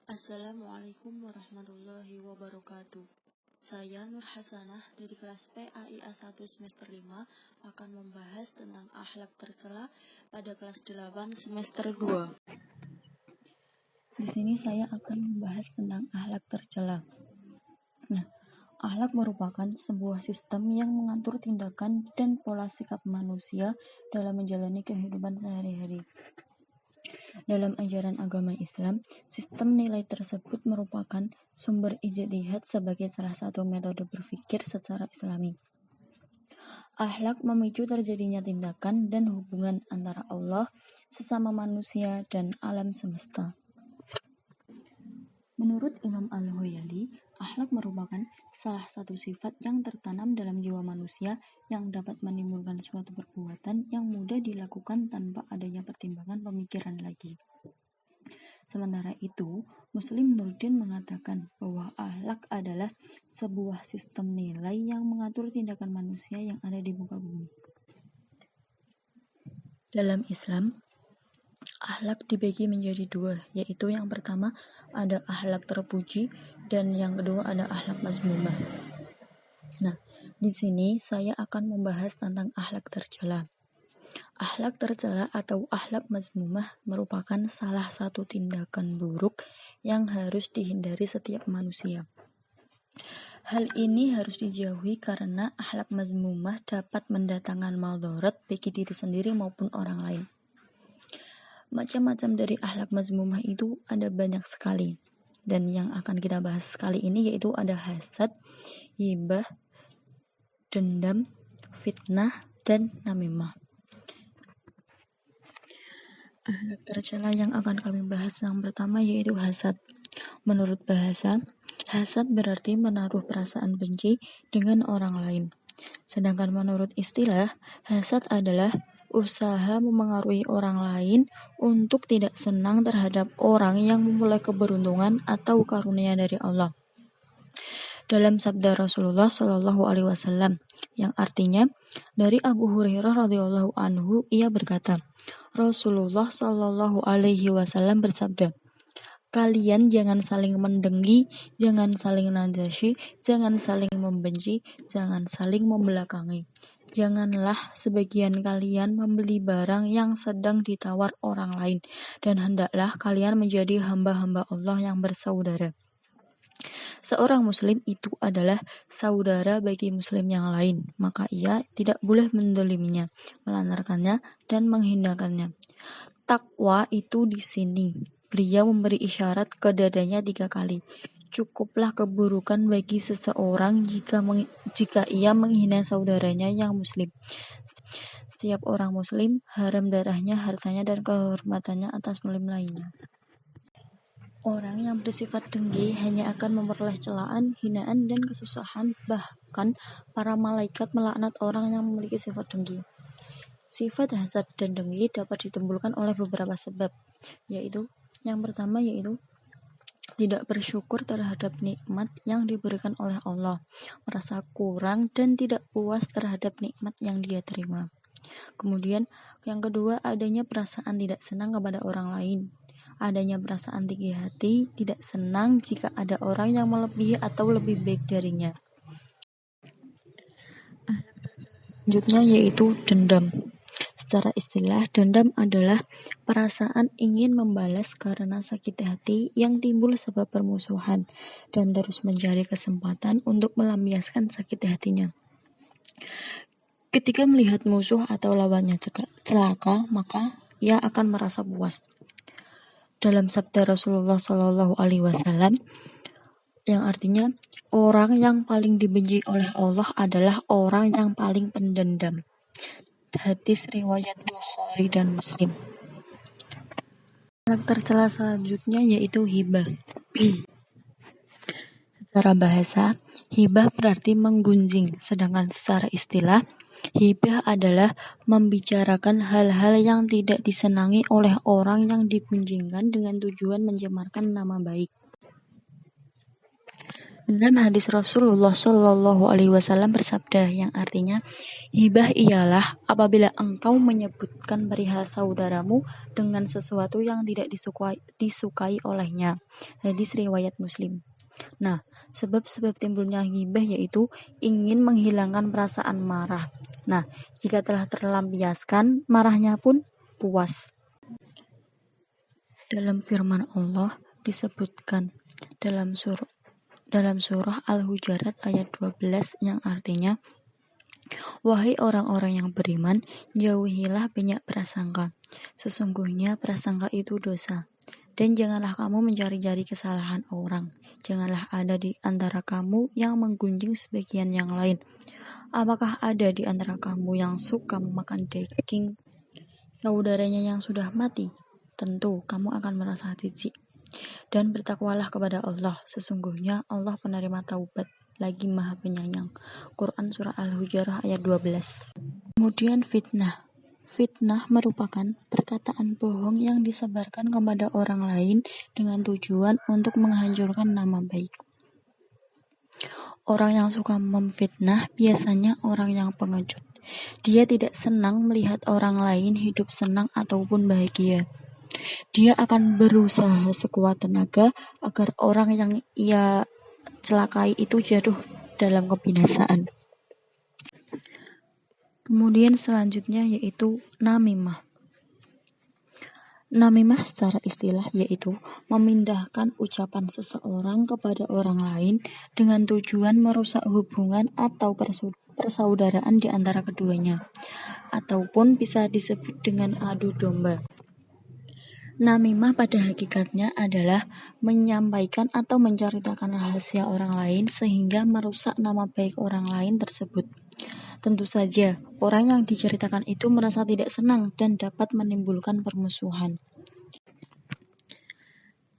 Assalamualaikum warahmatullahi wabarakatuh. Saya Nur Hasanah dari kelas PAIA 1 semester 5 akan membahas tentang akhlak tercela pada kelas 8 semester 2. Di sini saya akan membahas tentang akhlak tercela. Akhlak merupakan sebuah sistem yang mengatur tindakan dan pola sikap manusia dalam menjalani kehidupan sehari-hari. Dalam ajaran agama Islam, sistem nilai tersebut merupakan sumber ijtihad sebagai salah satu metode berpikir secara Islami. Akhlak memicu terjadinya tindakan dan hubungan antara Allah, sesama manusia, dan alam semesta. Menurut Imam Al-Ghazali, akhlak merupakan salah satu sifat yang tertanam dalam jiwa manusia yang dapat menimbulkan suatu perbuatan yang mudah dilakukan tanpa adanya pertimbangan pemikiran lagi. Sementara itu, Muslim Nuruddin mengatakan bahwa akhlak adalah sebuah sistem nilai yang mengatur tindakan manusia yang ada di muka bumi. Dalam Islam, akhlak dibagi menjadi dua, yaitu yang pertama ada akhlak terpuji dan yang kedua ada akhlak mazmumah. Di sini saya akan membahas tentang akhlak tercela. Akhlak tercela atau akhlak mazmumah merupakan salah satu tindakan buruk yang harus dihindari setiap manusia. Hal ini harus dijauhi karena akhlak mazmumah dapat mendatangkan madarat bagi diri sendiri maupun orang lain. Macam-macam dari akhlak mazmumah itu ada banyak sekali. Dan yang akan kita bahas kali ini yaitu ada hasad, ghibah, dendam, fitnah, dan namimah. Akhlak tercela yang akan kami bahas yang pertama yaitu hasad. Menurut bahasa, hasad berarti menaruh perasaan benci dengan orang lain. Sedangkan menurut istilah, hasad adalah usaha memengaruhi orang lain untuk tidak senang terhadap orang yang memulai keberuntungan atau karunia dari Allah. Dalam sabda Rasulullah Shallallahu Alaihi Wasallam, yang artinya dari Abu Hurairah radhiyallahu anhu, ia berkata, Rasulullah Shallallahu Alaihi Wasallam bersabda, kalian jangan saling mendengki, jangan saling najasyi, jangan saling membenci, jangan saling membelakangi. Janganlah sebagian kalian membeli barang yang sedang ditawar orang lain, dan hendaklah kalian menjadi hamba-hamba Allah yang bersaudara. Seorang muslim itu adalah saudara bagi muslim yang lain, maka ia tidak boleh mendoliminya, melantarkannya, dan menghinakannya. Takwa itu di sini. Beliau memberi isyarat ke dadanya 3 kali. Cukuplah keburukan bagi seseorang jika ia menghina saudaranya yang muslim. Setiap orang muslim haram darahnya, hartanya, dan kehormatannya atas muslim lainnya. Orang yang bersifat dengki hanya akan memperoleh celaan, hinaan, dan kesusahan. Bahkan para malaikat melaknat orang yang memiliki sifat dengki. Sifat hasad dan dengki dapat ditimbulkan oleh beberapa sebab, yaitu yang pertama yaitu tidak bersyukur terhadap nikmat yang diberikan oleh Allah, merasa kurang dan tidak puas terhadap nikmat yang dia terima. Kemudian yang kedua adanya perasaan tidak senang kepada orang lain. Adanya perasaan tinggi hati, tidak senang jika ada orang yang melebihi atau lebih baik darinya. Selanjutnya yaitu dendam. Secara istilah, dendam adalah perasaan ingin membalas karena sakit hati yang timbul sebab permusuhan dan terus mencari kesempatan untuk melampiaskan sakit hatinya. Ketika melihat musuh atau lawannya celaka, maka ia akan merasa puas. Dalam sabda Rasulullah Shallallahu Alaihi Wasallam, yang artinya orang yang paling dibenci oleh Allah adalah orang yang paling pendendam. Hadis riwayat Bukhari dan Muslim. Akhlak tercela selanjutnya yaitu hibah. Secara bahasa, hibah berarti menggunjing, sedangkan secara istilah, hibah adalah membicarakan hal-hal yang tidak disenangi oleh orang yang digunjingkan dengan tujuan mencemarkan nama baik. Dalam hadis Rasulullah Shallallahu Alaihi Wasallam bersabda yang artinya hibah ialah apabila engkau menyebutkan perihal saudaramu dengan sesuatu yang tidak disukai olehnya. Hadis riwayat Muslim. Nah, sebab-sebab timbulnya hibah yaitu ingin menghilangkan perasaan marah. Nah, jika telah terlampiaskan, marahnya pun puas. Dalam firman Allah disebutkan dalam surah Al-Hujurat ayat 12 yang artinya, wahai orang-orang yang beriman, jauhilah banyak prasangka. Sesungguhnya prasangka itu dosa. Dan janganlah kamu mencari-cari kesalahan orang. Janganlah ada di antara kamu yang menggunjing sebagian yang lain. Apakah ada di antara kamu yang suka memakan daging saudaranya yang sudah mati? Tentu kamu akan merasa jijik. Dan bertakwalah kepada Allah. Sesungguhnya Allah penerima taubat lagi maha penyayang. Quran Surah Al-Hujurat ayat 12. Kemudian fitnah. Fitnah merupakan perkataan bohong yang disebarkan kepada orang lain dengan tujuan untuk menghancurkan nama baik. Orang yang suka memfitnah biasanya orang yang pengecut. Dia tidak senang melihat orang lain hidup senang ataupun bahagia. Dia akan berusaha sekuat tenaga agar orang yang ia celakai itu jatuh dalam kebinasaan. Kemudian selanjutnya yaitu namimah. Namimah secara istilah yaitu memindahkan ucapan seseorang kepada orang lain dengan tujuan merusak hubungan atau persaudaraan di antara keduanya, ataupun bisa disebut dengan adu domba. Namimah pada hakikatnya adalah menyampaikan atau menceritakan rahasia orang lain sehingga merusak nama baik orang lain tersebut. Tentu saja, orang yang diceritakan itu merasa tidak senang dan dapat menimbulkan permusuhan.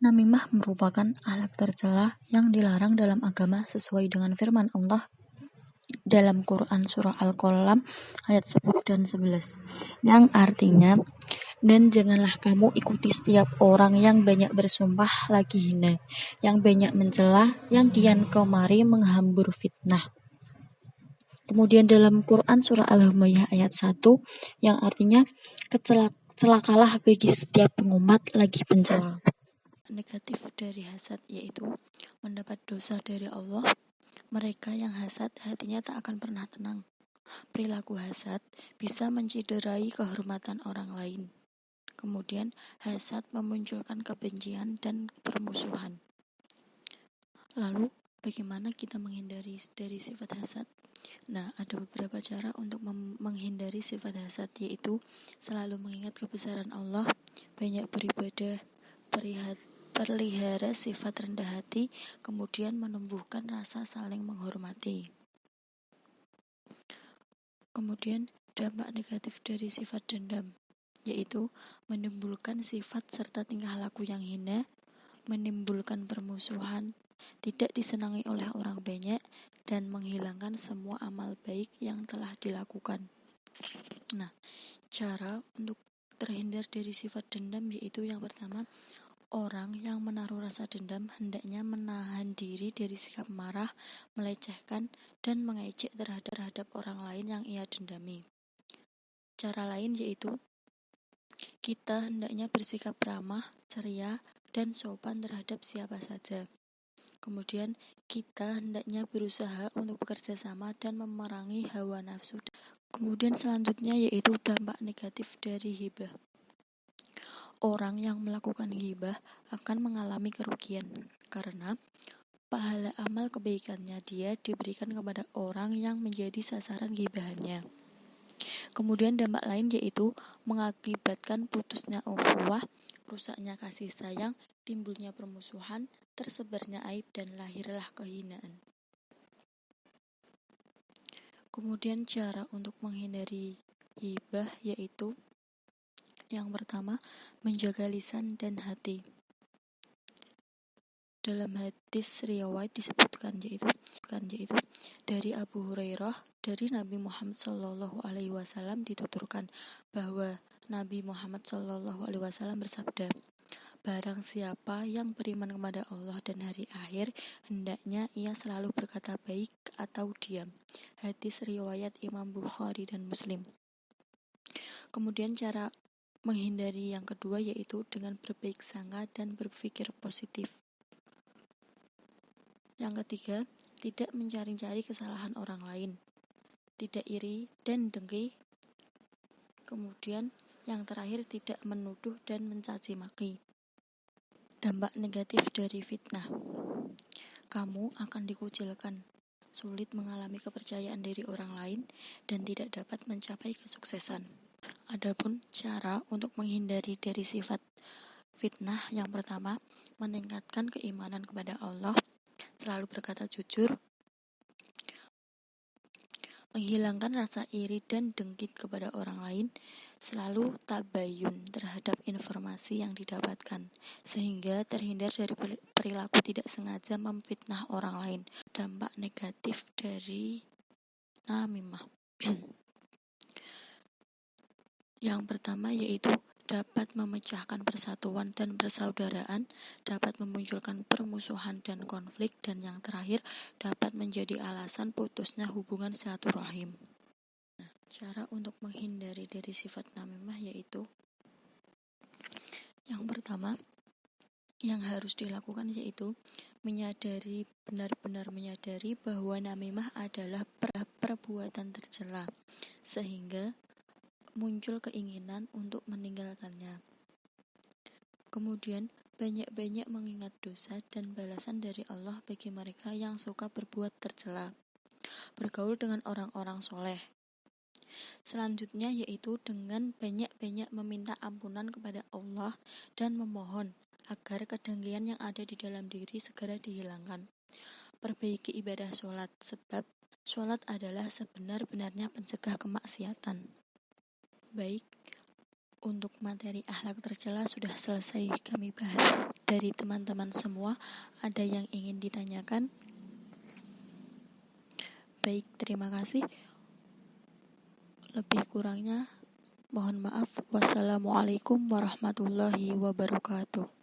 Namimah merupakan akhlak tercela yang dilarang dalam agama sesuai dengan firman Allah dalam Quran Surah Al-Qalam ayat 10 dan 11 yang artinya, dan janganlah kamu ikuti setiap orang yang banyak bersumpah lagi hina, yang banyak mencela, yang kian kemari menghambur fitnah. Kemudian dalam Quran Surah Al-Humayyah ayat 1 yang artinya, celakalah bagi setiap pengumat lagi pencela. Negatif dari hasad yaitu mendapat dosa dari Allah. Mereka yang hasad hatinya tak akan pernah tenang. Perilaku hasad bisa menciderai kehormatan orang lain. Kemudian hasad memunculkan kebencian dan permusuhan. Lalu bagaimana kita menghindari dari sifat hasad? Nah, ada beberapa cara untuk menghindari sifat hasad, yaitu selalu mengingat kebesaran Allah, banyak beribadah, pelihara sifat rendah hati, kemudian menumbuhkan rasa saling menghormati. Kemudian dampak negatif dari sifat dendam, yaitu menimbulkan sifat serta tingkah laku yang hina, menimbulkan permusuhan, tidak disenangi oleh orang banyak, dan menghilangkan semua amal baik yang telah dilakukan. Nah, cara untuk terhindar dari sifat dendam yaitu yang pertama, orang yang menaruh rasa dendam hendaknya menahan diri dari sikap marah, melecehkan, dan mengejek terhadap orang lain yang ia dendami. Cara lain yaitu kita hendaknya bersikap ramah, ceria, dan sopan terhadap siapa saja. Kemudian kita hendaknya berusaha untuk bekerja sama dan memerangi hawa nafsu. Kemudian selanjutnya yaitu dampak negatif dari hibah. Orang yang melakukan hibah akan mengalami kerugian karena pahala amal kebaikannya dia diberikan kepada orang yang menjadi sasaran gibahannya. Kemudian dampak lain yaitu mengakibatkan putusnya ukhuwah, rusaknya kasih sayang, timbulnya permusuhan, tersebarnya aib, dan lahirlah kehinaan. Kemudian cara untuk menghindari hibah yaitu yang pertama, menjaga lisan dan hati. Dalam hadis riwayat disebutkan yaitu dari Abu Hurairah dari Nabi Muhammad Shallallahu Alaihi Wasallam dituturkan bahwa Nabi Muhammad Shallallahu Alaihi Wasallam bersabda, Barang siapa yang beriman kepada Allah dan hari akhir, hendaknya ia selalu berkata baik atau diam. Hadis riwayat Imam Bukhari dan Muslim. Kemudian cara menghindari yang kedua yaitu dengan berbaik sangka dan berpikir positif. Yang ketiga, tidak mencari-cari kesalahan orang lain, tidak iri dan dengki. Kemudian yang terakhir, tidak menuduh dan mencaci maki. Dampak negatif dari fitnah. Kamu akan dikucilkan, sulit mengalami kepercayaan diri orang lain, dan tidak dapat mencapai kesuksesan. Adapun cara untuk menghindari dari sifat fitnah, yang pertama, meningkatkan keimanan kepada Allah, selalu berkata jujur, menghilangkan rasa iri dan dengki kepada orang lain, selalu tabayun terhadap informasi yang didapatkan, sehingga terhindar dari perilaku tidak sengaja memfitnah orang lain. Dampak negatif dari namimah. Yang pertama yaitu dapat memecahkan persatuan dan persaudaraan, dapat memunculkan permusuhan dan konflik, dan yang terakhir dapat menjadi alasan putusnya hubungan silaturahim. Cara untuk menghindari dari sifat namimah yaitu yang pertama yang harus dilakukan yaitu benar-benar menyadari bahwa namimah adalah perbuatan tercela, sehingga muncul keinginan untuk meninggalkannya. Kemudian, banyak-banyak mengingat dosa dan balasan dari Allah bagi mereka yang suka berbuat tercela. Bergaul dengan orang-orang soleh. Selanjutnya yaitu dengan banyak-banyak meminta ampunan kepada Allah dan memohon agar kedengkian yang ada di dalam diri segera dihilangkan. Perbaiki ibadah sholat, sebab sholat adalah sebenar-benarnya pencegah kemaksiatan. Baik, untuk materi akhlak tercela sudah selesai kami bahas. Dari teman-teman semua, ada yang ingin ditanyakan? Baik, terima kasih. Lebih kurangnya mohon maaf. Wassalamualaikum warahmatullahi wabarakatuh.